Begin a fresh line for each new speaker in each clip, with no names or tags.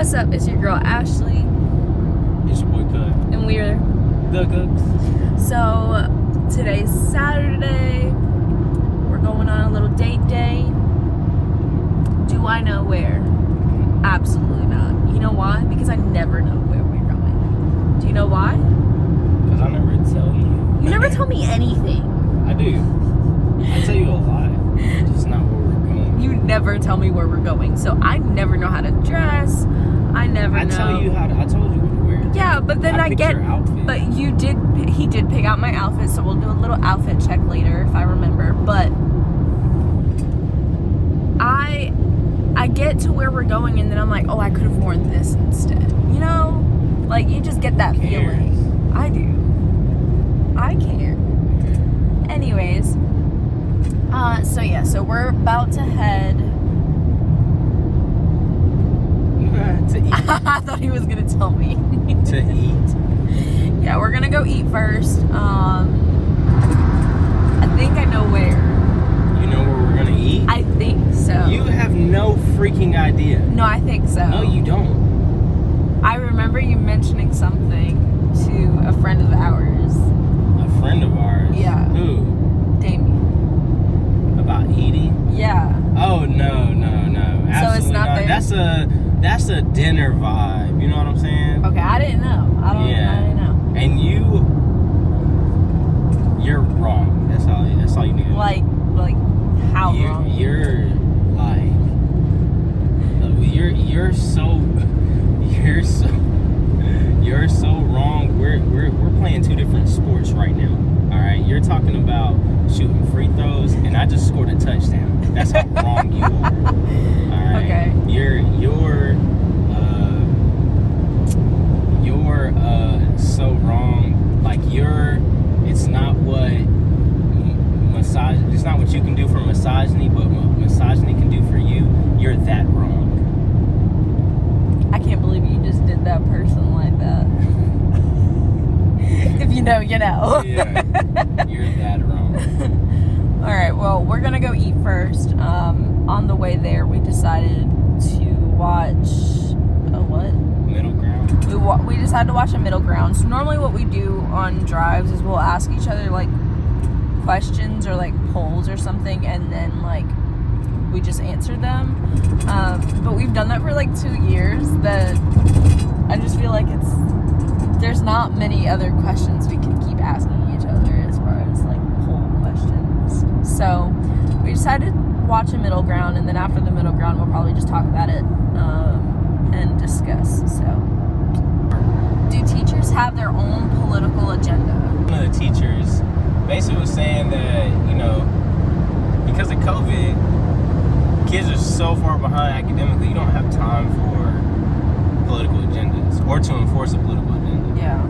What's up? It's your girl Ashley.
It's your boy Cut.
And we're
The Cooks.
So today's Saturday. We're going on a little date day. Do I know where? Absolutely not. You know why? Because I never know where we're going. Do you know why?
Because I never tell you.
You never tell me anything.
I do. I tell you a lot. Just not where we're going.
You never tell me where we're going. So I never know how to dress. I never know.
tell you how to, I told you what to wear.
Yeah, but then I
picked
get,
your outfit.
but he did pick out my outfit, so we'll do a little outfit check later if I remember, but I get to where we're going and then I'm like, oh, I could have worn this instead, you know, like you just get that feeling. I do. I care. Anyways, so we're about to head
to eat.
I thought he was gonna tell me.
To eat.
Yeah, we're gonna go eat first. I think I know where.
You know where we're gonna eat?
I think so.
You have no freaking idea.
No, I think so.
No, you don't.
I remember you mentioning something to a friend of ours.
A friend of ours?
Yeah.
Who?
Damien.
About eating?
Yeah.
Oh, no. Absolutely
So it's not there?
That's a dinner vibe. You know what I'm saying?
Okay, I didn't know. I didn't know.
And you're wrong. That's all you need.
Like how wrong?
You're like you're so wrong. We're playing two different sports right now. All right, you're talking about shooting free throws, and I just scored a touchdown. That's how wrong you are. All right.
Okay.
You're so wrong. Like it's not what it's not what you can do for misogyny, but what misogyny can do for you. You're that wrong.
I can't believe you just did that person like that. If you know, you know.
Yeah, you're that wrong.
All right, well, we're gonna go eat first. On the way there, we decided to watch what?
Middle ground.
We decided to watch a Middle Ground. So normally, what we do on drives is we'll ask each other like questions or like polls or something, and then like we just answer them. But we've done that for like 2 years. That I just feel like there's not many other questions we can keep asking each other as far as like poll questions. So we decided to watch a Middle Ground, and then after the Middle Ground, we'll probably just talk about it and discuss. So, do teachers have their own political agenda?
One of the teachers basically was saying that, because of COVID, kids are so far behind academically, you don't have time for political agendas or to enforce a political agenda.
Yeah.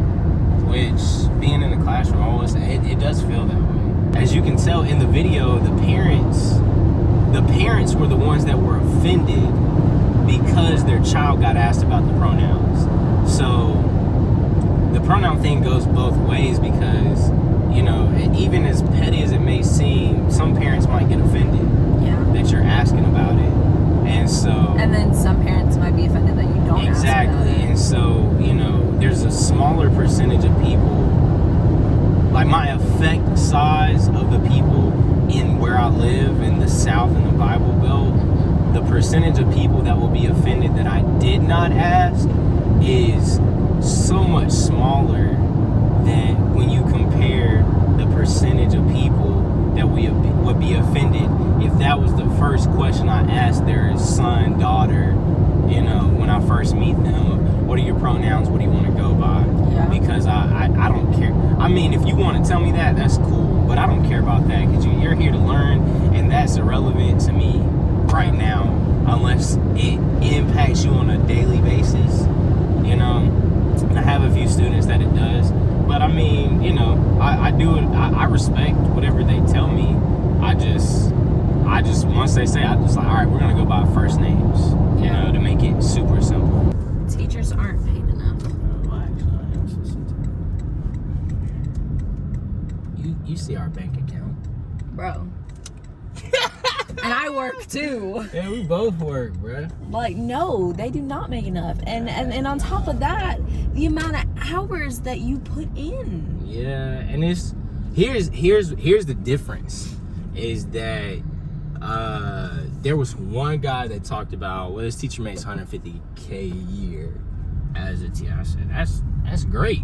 Which, being in the classroom, it does feel that way. As you can tell in the video, the parents were the ones that were offended because their child got asked about the pronouns. So the pronoun thing goes both ways because, even as petty as it may seem, some parents might get offended that you're asking about it. And
then some parents might be offended that you don't ask about it.
And so, there's a smaller percentage of people, like my effect size of the people in where I live in the South in the Bible Belt, the percentage of people that will be offended that I did not ask is so much smaller than when you compare the percentage of people that would be offended if that was the first question I asked their son, daughter, when I first meet them. What are your pronouns? What do you want to go by?
Yeah.
Because I don't care. I mean, if you want to tell me that, that's cool. But I don't care about that because you're here to learn, and that's irrelevant to me right now unless it impacts you on a daily basis. I have a few students that it does. But I mean, I do it. I respect whatever they tell me. I just once they say, I just like, all right, we're gonna go by first names. To make it super simple.
Teachers aren't paid enough.
You see our bank account,
bro. And I work too.
Yeah, we both work, bruh.
Like, no, they do not make enough. And on top of that, the amount of hours that you put in.
Yeah, and here's the difference is that there was one guy that talked about, well, his teacher makes $150K a year as a teacher. I said, that's great.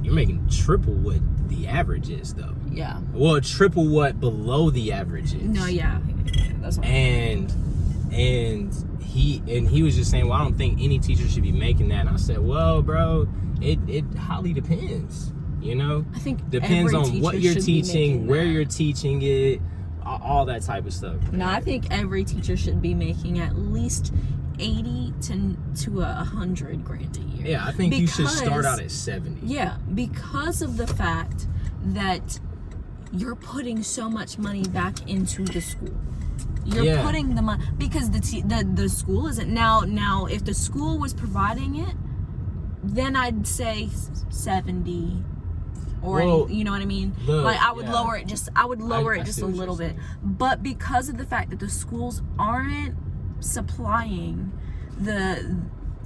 You're making triple what the average is, though.
Yeah.
Well, triple what below the average is.
No, yeah. That's what
And he was just saying, well, I don't think any teacher should be making that. And I said, well, bro, it highly depends. You know,
I think
depends
every
on what
teacher
you're
should be
teaching,
making
where
that.
you're teaching it, all that type of stuff.
No, I think every teacher should be making at least 80 to 100 grand a year.
Yeah, I think you should start
Because-
out at 70.
Yeah, because of the fact that you're putting so much money back into the school. You're
Yeah.
putting the money because the school isn't now. If the school was providing it, then I'd say 70. Or
Well,
you know what I mean?
look,
Like I would
yeah.
lower it just
see
a
what
little
you're
bit.
saying.
But because of the fact that the schools aren't supplying the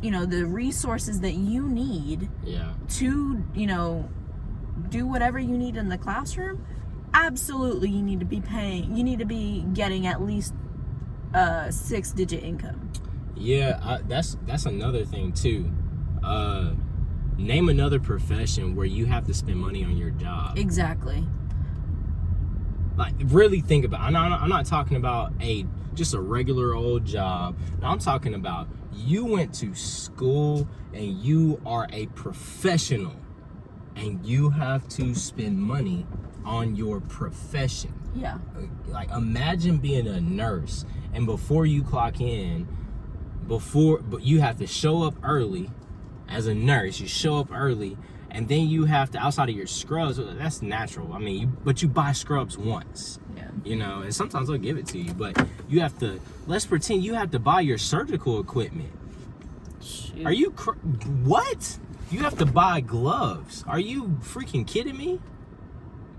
the resources that you need
Yeah.
to, do whatever you need in the classroom, absolutely you need to be getting at least a 6-digit income.
Yeah, that's another thing too. Name another profession where you have to spend money on your job.
Exactly.
Like, really think about it. I'm not talking about just a regular old job. I'm talking about you went to school and you are a professional and you have to spend money on your profession.
Yeah.
Like, imagine being a nurse and before you clock in, but you have to show up early. As a nurse, you show up early, and then you have to, outside of your scrubs, that's natural. I mean, but you buy scrubs once,
Yeah.
And sometimes they'll give it to you, but you have to, let's pretend you have to buy your surgical equipment.
Shoot.
Are you, what? You have to buy gloves. Are you freaking kidding me?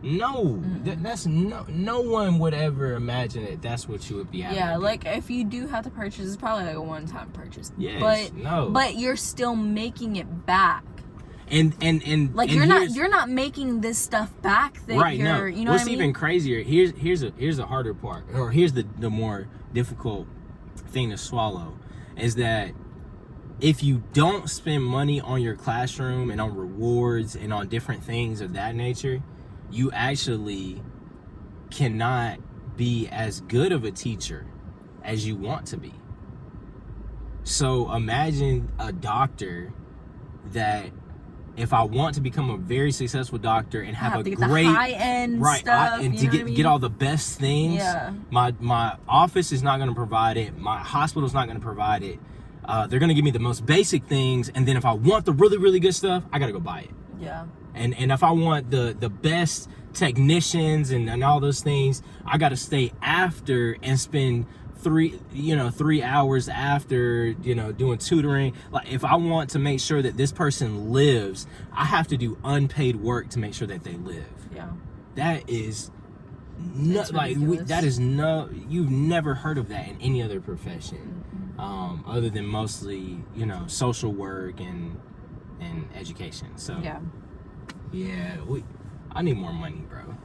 No, that's no one would ever imagine that that's what you would be having.
Yeah,
to do.
like if you do have to purchase, it's probably like a one-time purchase.
Yes,
but you're still making it back.
And
Like
and
you're not making this stuff back that
right, no.
you know
What's
what I mean?
even crazier, here's a harder part, or here's the more difficult thing to swallow, is that if you don't spend money on your classroom and on rewards and on different things of that nature, you actually cannot be as good of a teacher as you want to be. So imagine a doctor that, if I want to become a very successful doctor and have a
to get
great
the high-end stuff,
and
you
to
know what I mean?
get all the best things,
Yeah.
my office is not going to provide it, my hospital is not going to provide it. They're going to give me the most basic things, and then if I want the really, really good stuff, I got to go buy it.
Yeah.
And if I want the best technicians and all those things, I got to stay after and spend 3 hours after, doing tutoring. Like, if I want to make sure that this person lives, I have to do unpaid work to make sure that they live.
Yeah.
That is
It's ridiculous.
You've never heard of that in any other profession, other than mostly, social work and education. So yeah, I need more money, bro.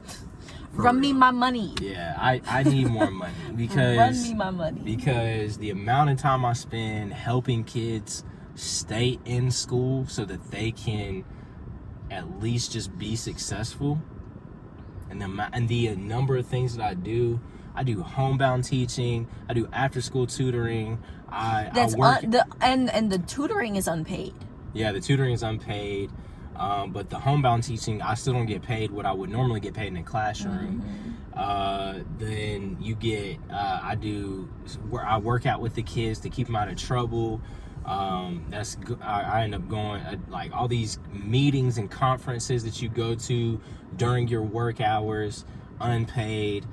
For
Run me
real.
my money.
Yeah, I need more money because
Run me my money.
because the amount of time I spend helping kids stay in school so that they can at least just be successful, and the number of things that I do homebound teaching, I do after school tutoring, I work.
And the tutoring is unpaid.
Yeah, the tutoring is unpaid. But the homebound teaching, I still don't get paid what I would normally get paid in a classroom. Then you get, I work out with the kids to keep them out of trouble. I end up going, like, all these meetings and conferences that you go to during your work hours, unpaid.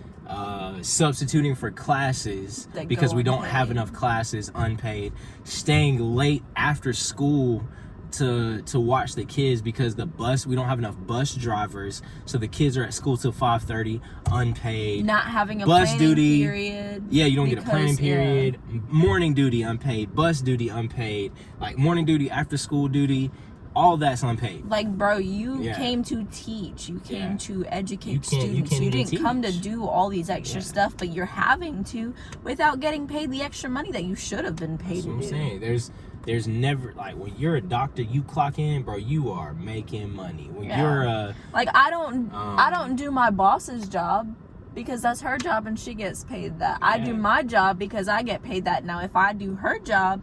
Substituting for classes
That
because
go
we don't have
unpaid.
enough classes, unpaid. Staying late after school to watch the kids because we don't have enough bus drivers, so the kids are at school till 5:30, unpaid.
Not having a
bus
planning
duty
period.
Yeah, you don't get a planning
because,
period. Morning duty unpaid, bus duty unpaid, like morning duty, after school duty, all that's unpaid.
Like, bro, you
Yeah.
came to teach. You came
Yeah.
to educate
You can't
students. You
even
didn't come to
teach.
do all these extra
Yeah.
stuff, but you're having to without getting paid the extra money that you should have been paid
That's
to
what I'm
do.
saying. There's never, like, when you're a doctor, you clock in, bro, you are making money. When
Yeah.
you're
Like, I don't do my boss's job because that's her job and she gets paid that. I do
Yeah.
my job because I get paid that. Now, if I do her job,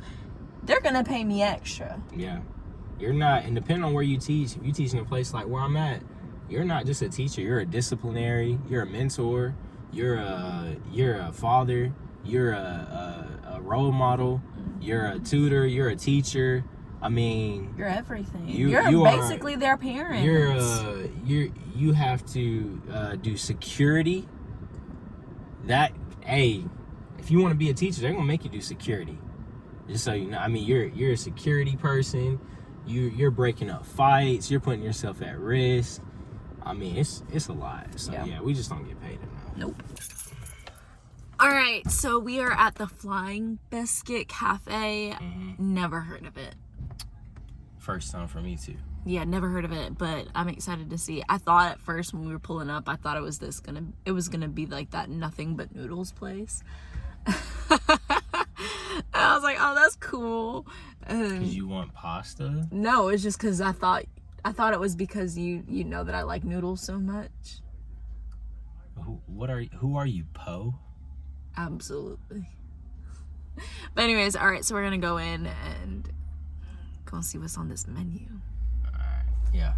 they're gonna pay me extra.
yeah, you're not, and depending on where you teach, if you teach in a place like where I'm at, you're not just a teacher, you're a disciplinary, you're a mentor, you're a father, you're a role model, you're a tutor, you're a teacher. I mean,
You're everything.
You
You're
are-
basically their parents.
you have to do security. That, hey, if you want to be a teacher, they're gonna make you do security. Just so you know, I mean, you're a security person. You're breaking up fights. You're putting yourself at risk. I mean, it's a lot. So
Yeah.
yeah, we just don't get paid enough.
Nope. All right, so we are at the Flying Biscuit Cafe. Never heard of it.
First time for me too.
Yeah, never heard of it, but I'm excited to see. I thought at first when we were pulling up, I thought it was gonna be like that nothing but noodles place. And I was like, oh, that's cool.
Cause you want pasta?
No, it's just because I thought it was because you know that I like noodles so much.
Who are you, Poe?
Absolutely. But anyways, all right, so we're gonna go in and go and see what's on this menu.
Alright, yeah.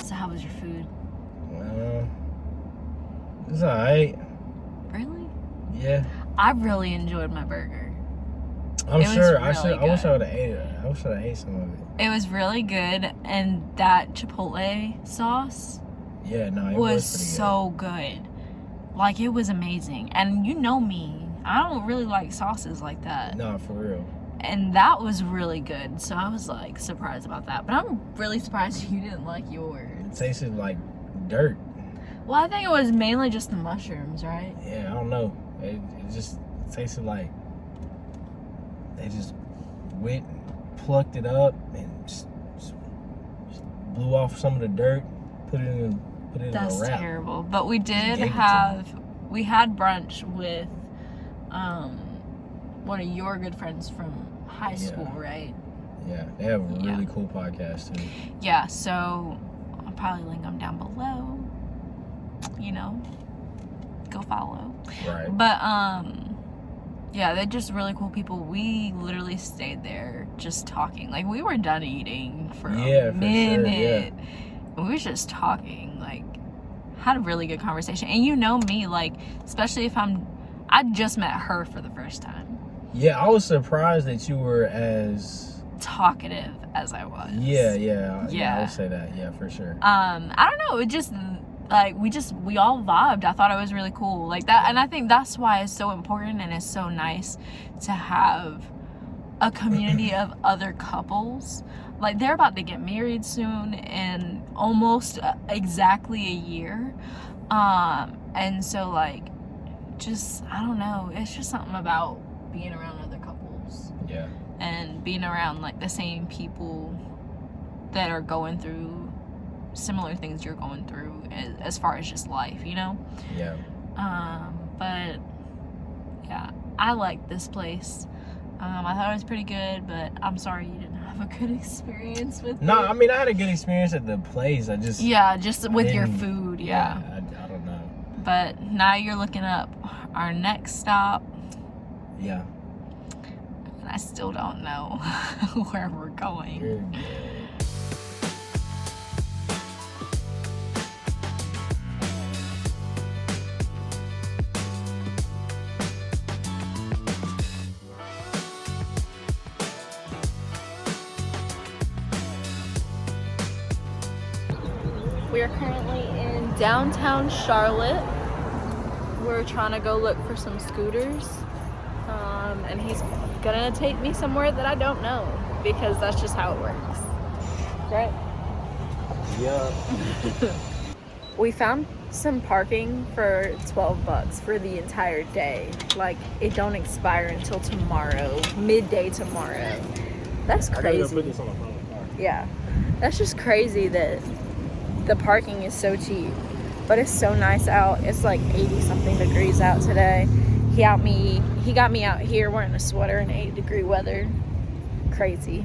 So how was your food?
Well, it's alright.
Really?
Yeah.
I really enjoyed my burger.
I'm
It was
sure.
really
I wish
good.
I would have ate it. I wish I would have ate some of it.
It was really good, and that Chipotle sauce
Yeah, no, it
was
was pretty
so good. Like, it was amazing. And you know me, I don't really like sauces like that.
good. No, for real.
And that was really good. So I was like surprised about that. But I'm really surprised you didn't like
It
yours.
tasted like dirt.
Well, I think it was mainly just the mushrooms, right?
Yeah, I don't know. It just tasted like they just went, plucked it up, and just blew off some of the dirt, put it in
That's
a wrap.
terrible. But we did
gave it to
we had brunch with one of your good friends from high
Yeah.
school, right?
Yeah, they have a
Yeah.
really cool podcast too.
Yeah, so I'll probably link them down below. You know, go follow.
Right.
But yeah, they're just really cool people. We literally stayed there just talking. Like, we were done eating for
Yeah,
a
for sure,
minute. And we were just talking, like, had a really good conversation. And you know me, like, especially if I just met her for the first time.
Yeah, I was surprised that you were as
Talkative as I was.
yeah, I
Yeah.
would say that. Yeah, for sure.
I don't know, it just like we all vibed. I thought it was really cool like that, and I think that's why it's so important and it's so nice to have a community of other couples. Like, they're about to get married soon in almost exactly a year, and so, like, just, I don't know, it's just something about being around other couples
Yeah.
and being around, like, the same people that are going through similar things you're going through as far as just life, you know?
Yeah.
But yeah, I like this place. I thought it was pretty good, but I'm sorry you didn't have a good experience with
No,
it.
I mean I had a good experience at the place. I just
Yeah, just with your
didn't-
food, yeah.
I don't know.
But now you're looking up our next stop,
Yeah.
and I still don't know where we're going.
You're good.
We are currently in downtown Charlotte. We're trying to go look for some scooters. And he's gonna take me somewhere that I don't know because that's just how it works. Right?
Yeah.
We found some parking for $12 for the entire day. Like, it don't expire until tomorrow, midday tomorrow. That's crazy.
Put this on the front of the car.
Yeah, that's just crazy that the parking is so cheap, but it's so nice out. It's like 80 something degrees out today. He got me out here wearing a sweater in 80-degree weather. Crazy.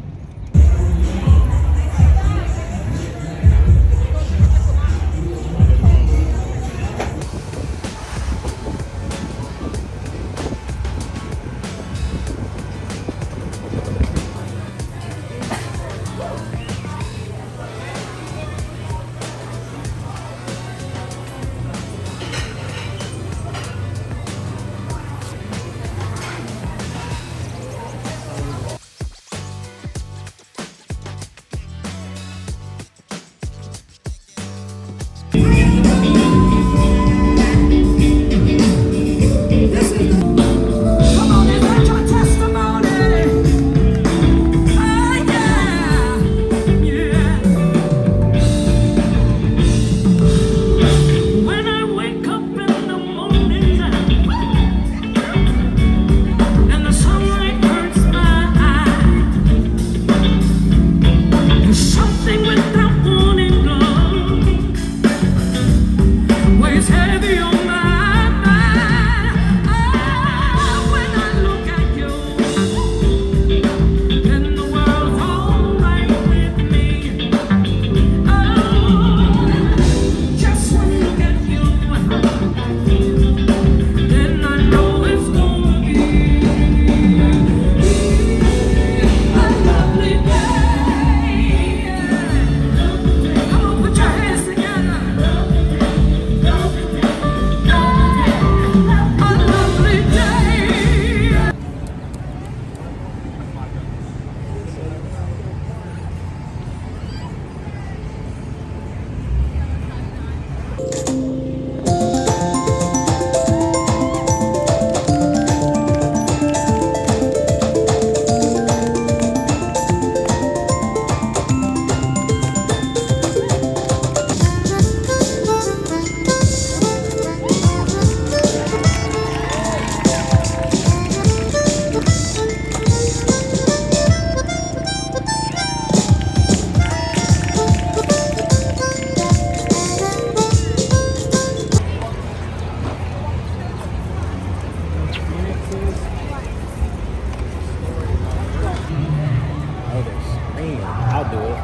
I'll do it.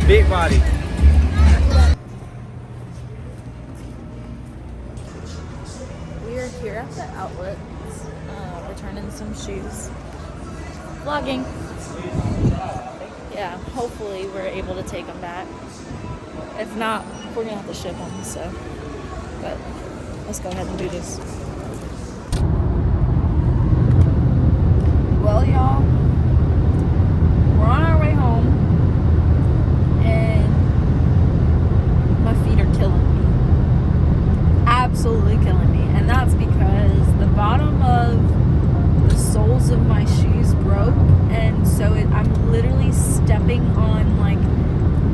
Big body.
We are here at the outlet, returning some shoes. Vlogging. Yeah, hopefully we're able to take them back. If not, we're gonna have to ship them, so. But let's go ahead and do this. Well, y'all, we're on our way home. Absolutely killing me, and that's because the bottom of the soles of my shoes broke, and so I'm literally stepping on like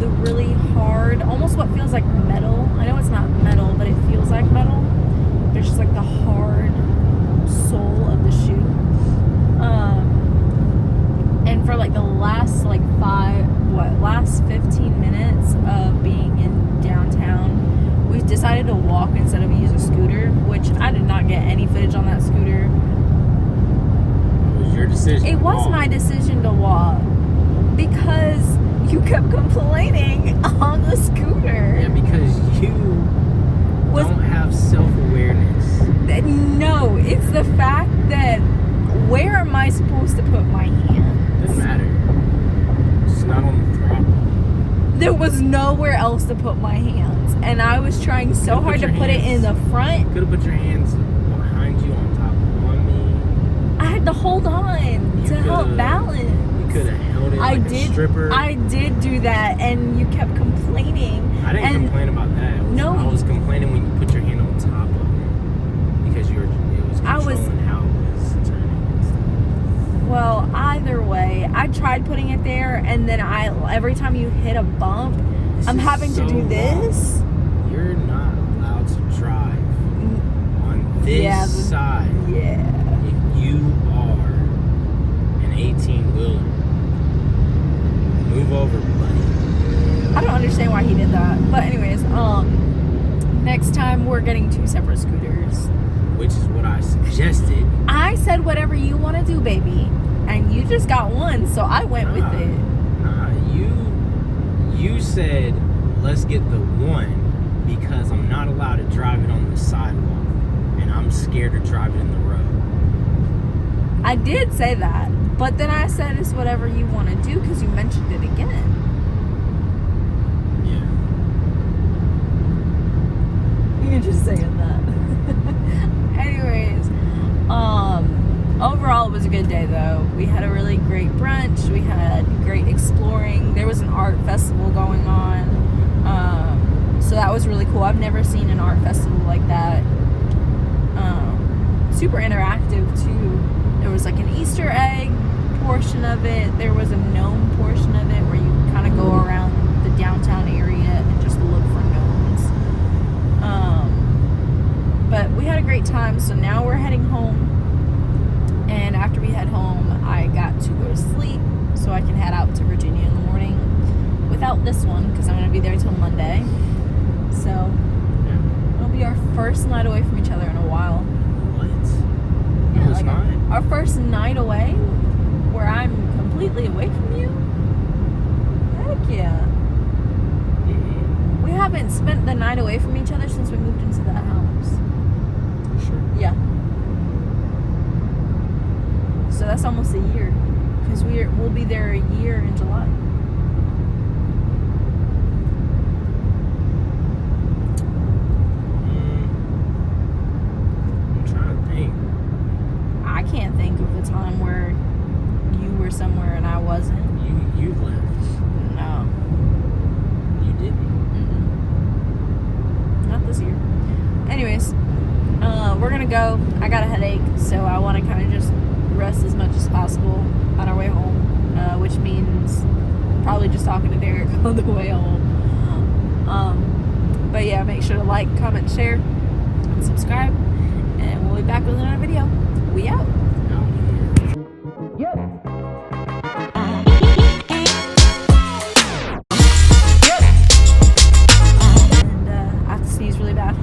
the really hard, almost what feels like metal. I know it's not metal, but it feels like metal. It's just like the hard sole of the shoe. And for like the last last 15 minutes of being in downtown, we decided to walk instead of use a scooter, my decision to walk? Because you kept complaining on the scooter.
Yeah, because you don't have self-awareness.
No, it's the fact that where am I supposed to put my hand?
Doesn't matter. It's not on the throttle.
There was nowhere else to put my hands, and I was trying so hard to put it in the front.
Could have put your hands behind you on top of me.
I had to hold on to help balance.
You could have held it like a stripper.
I did do that, and you kept complaining.
I didn't complain about that. I was complaining when you put your hand on top of it because it was controlling how it was turning and stuff.
Well, either way, I tried putting it there, and then every time you hit a bump, I'm having to do this.
You're not allowed to drive on this side.
Yeah.
If you are an 18-wheeler, move over, buddy.
I don't understand why he did that. But anyways, next time we're getting 2 separate scooters.
Which is what I suggested.
I said whatever you want to do, baby. And you just got one, so I went with it.
Nah, you said, let's get the one because I'm not allowed to drive it on the sidewalk. And I'm scared to drive it in the road.
I did say that. But then I said it's whatever you want to do because you mentioned it again. You're just saying that. Anyways, overall it was a good day though. We had a really great brunch. We had great exploring. There was an art festival going on. So that was really cool. I've never seen an art festival like that. Super interactive too. There was like an Easter egg portion of it. There was a gnome portion of it where you kind of go around the downtown area and just look for gnomes. But we had a great time, so now we're heading home. And after we head home, I got to go to sleep so I can head out to Virginia in the morning without this one because I'm going to be there till Monday. So it'll be our first night away from each other in a while.
What?
Yeah,
It's not.
Our first night away where I'm completely away from you? Heck yeah. We haven't spent the night away from each other since we moved into that house.
Sure.
Yeah. So that's almost a year. Because we'll be there a year in July.
I'm trying to think.
I can't think of a time where you were somewhere and I wasn't.
You left.
No.
You didn't.
Not this year. Anyways, we're gonna go. I got a headache, so I want to kind of just rest as much as possible on our way home, which means probably just talking to Derek on the way home. But yeah, make sure to like, comment, share, and subscribe, and we'll be back with another video. We out.
Yep.
And I have to sneeze really bad.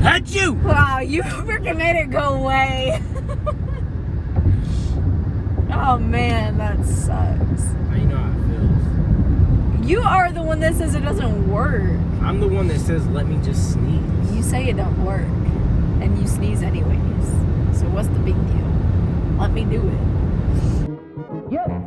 Achoo!
Wow, you freaking made it go away. Oh man, that sucks.
Now you know how it feels.
You are the one that says it doesn't work.
I'm the one that says, let me just sneeze.
You say it don't work, and you sneeze anyways. So what's the big deal? Let me do it.
Yep.